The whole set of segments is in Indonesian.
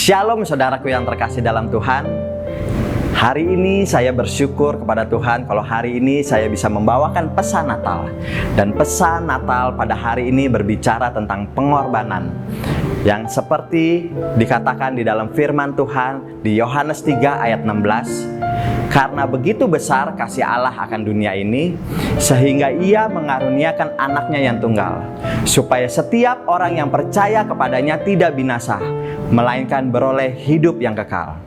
Shalom saudaraku yang terkasih dalam Tuhan. Hari ini saya bersyukur kepada Tuhan kalau hari ini saya bisa membawakan pesan Natal. Dan pesan Natal pada hari ini berbicara tentang pengorbanan. Yang seperti dikatakan di dalam firman Tuhan di Yohanes 3 ayat 16. Karena begitu besar kasih Allah akan dunia ini, sehingga Ia mengaruniakan anaknya yang tunggal, supaya setiap orang yang percaya kepadanya tidak binasa, melainkan beroleh hidup yang kekal.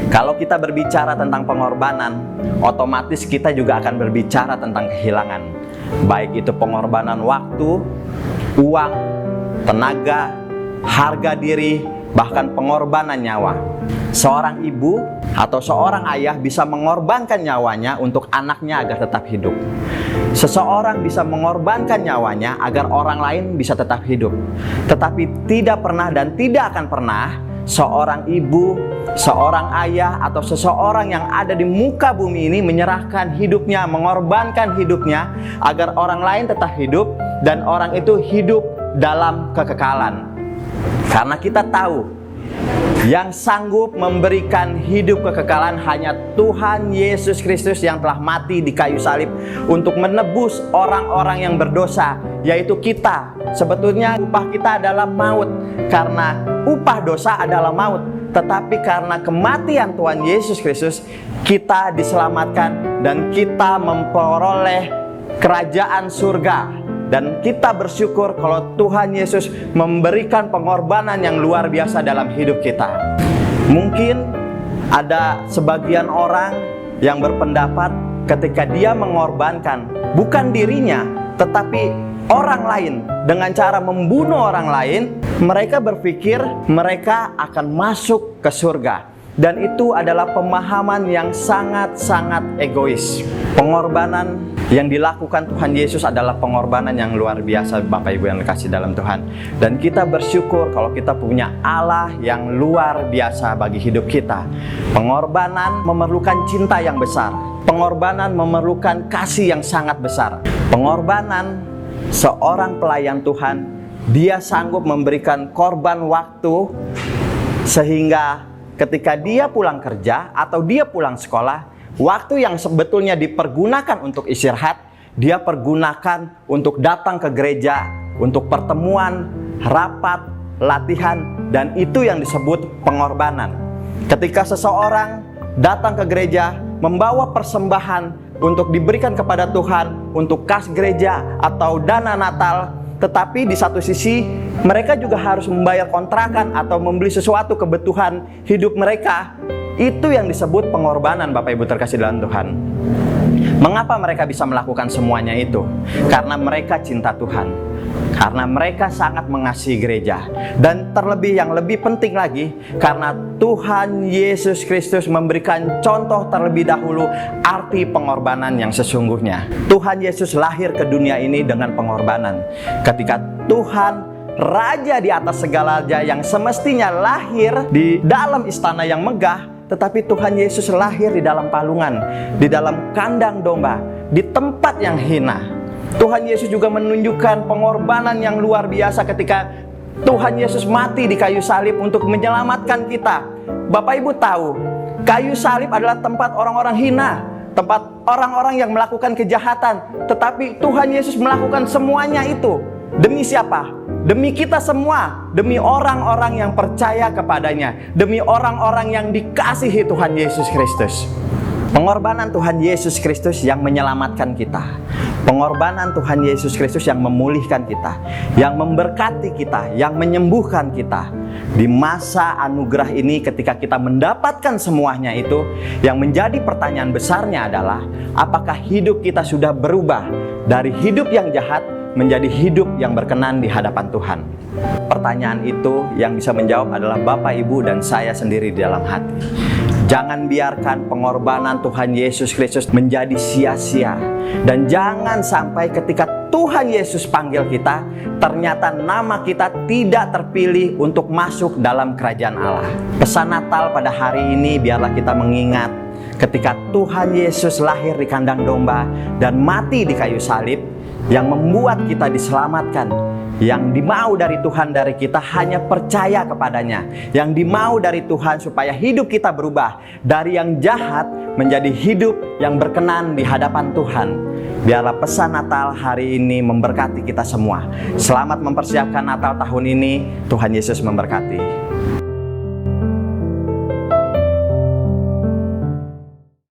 Kalau kita berbicara tentang pengorbanan, otomatis kita juga akan berbicara tentang kehilangan. Baik itu pengorbanan waktu, uang, tenaga, harga diri, bahkan pengorbanan nyawa. Seorang ibu atau seorang ayah bisa mengorbankan nyawanya untuk anaknya agar tetap hidup. Seseorang bisa mengorbankan nyawanya agar orang lain bisa tetap hidup. Tetapi tidak pernah dan tidak akan pernah seorang ibu, seorang ayah, atau seseorang yang ada di muka bumi ini menyerahkan hidupnya, mengorbankan hidupnya agar orang lain tetap hidup dan orang itu hidup dalam kekekalan. Karena kita tahu yang sanggup memberikan hidup kekekalan hanya Tuhan Yesus Kristus yang telah mati di kayu salib untuk menebus orang-orang yang berdosa, yaitu kita. Sebetulnya upah kita adalah maut, karena upah dosa adalah maut. Tetapi karena kematian Tuhan Yesus Kristus, kita diselamatkan dan kita memperoleh kerajaan surga. Dan kita bersyukur kalau Tuhan Yesus memberikan pengorbanan yang luar biasa dalam hidup kita. Mungkin ada sebagian orang yang berpendapat ketika dia mengorbankan bukan dirinya, tetapi orang lain dengan cara membunuh orang lain, mereka berpikir mereka akan masuk ke surga. Dan itu adalah pemahaman yang sangat-sangat egois. Pengorbanan yang dilakukan Tuhan Yesus adalah pengorbanan yang luar biasa, Bapak Ibu yang dikasih dalam Tuhan. Dan kita bersyukur kalau kita punya Allah yang luar biasa bagi hidup kita. Pengorbanan memerlukan cinta yang besar. Pengorbanan memerlukan kasih yang sangat besar. Pengorbanan seorang pelayan Tuhan, dia sanggup memberikan korban waktu sehingga ketika dia pulang kerja atau dia pulang sekolah, waktu yang sebetulnya dipergunakan untuk istirahat, dia pergunakan untuk datang ke gereja, untuk pertemuan, rapat, latihan, dan itu yang disebut pengorbanan. Ketika seseorang datang ke gereja, membawa persembahan untuk diberikan kepada Tuhan, untuk kas gereja atau dana Natal, tetapi di satu sisi mereka juga harus membayar kontrakan atau membeli sesuatu kebutuhan hidup mereka. Itu yang disebut pengorbanan, Bapak Ibu terkasih dalam Tuhan. Mengapa mereka bisa melakukan semuanya itu? Karena mereka cinta Tuhan. Karena mereka sangat mengasihi gereja. Dan terlebih yang lebih penting lagi, karena Tuhan Yesus Kristus memberikan contoh terlebih dahulu arti pengorbanan yang sesungguhnya. Tuhan Yesus lahir ke dunia ini dengan pengorbanan. Ketika Tuhan Raja di atas segala raja yang semestinya lahir di dalam istana yang megah, tetapi Tuhan Yesus lahir di dalam palungan, di dalam kandang domba, di tempat yang hina. Tuhan Yesus juga menunjukkan pengorbanan yang luar biasa ketika Tuhan Yesus mati di kayu salib untuk menyelamatkan kita. Bapak Ibu tahu, kayu salib adalah tempat orang-orang hina, tempat orang-orang yang melakukan kejahatan. Tetapi Tuhan Yesus melakukan semuanya itu. Demi siapa? Demi kita semua, demi orang-orang yang percaya kepadanya, demi orang-orang yang dikasihi Tuhan Yesus Kristus. Pengorbanan Tuhan Yesus Kristus yang menyelamatkan kita. Pengorbanan Tuhan Yesus Kristus yang memulihkan kita, yang memberkati kita, yang menyembuhkan kita. Di masa anugerah ini ketika kita mendapatkan semuanya itu, yang menjadi pertanyaan besarnya adalah apakah hidup kita sudah berubah dari hidup yang jahat menjadi hidup yang berkenan di hadapan Tuhan? Pertanyaan itu yang bisa menjawab adalah Bapak, Ibu, dan saya sendiri di dalam hati. Jangan biarkan pengorbanan Tuhan Yesus Kristus menjadi sia-sia. Dan jangan sampai ketika Tuhan Yesus panggil kita, ternyata nama kita tidak terpilih untuk masuk dalam kerajaan Allah. Pesan Natal pada hari ini biarlah kita mengingat ketika Tuhan Yesus lahir di kandang domba dan mati di kayu salib, yang membuat kita diselamatkan. Yang dimau dari Tuhan dari kita hanya percaya kepadanya. Yang dimau dari Tuhan supaya hidup kita berubah dari yang jahat menjadi hidup yang berkenan di hadapan Tuhan. Biarlah pesan Natal hari ini memberkati kita semua. Selamat mempersiapkan Natal tahun ini. Tuhan Yesus memberkati.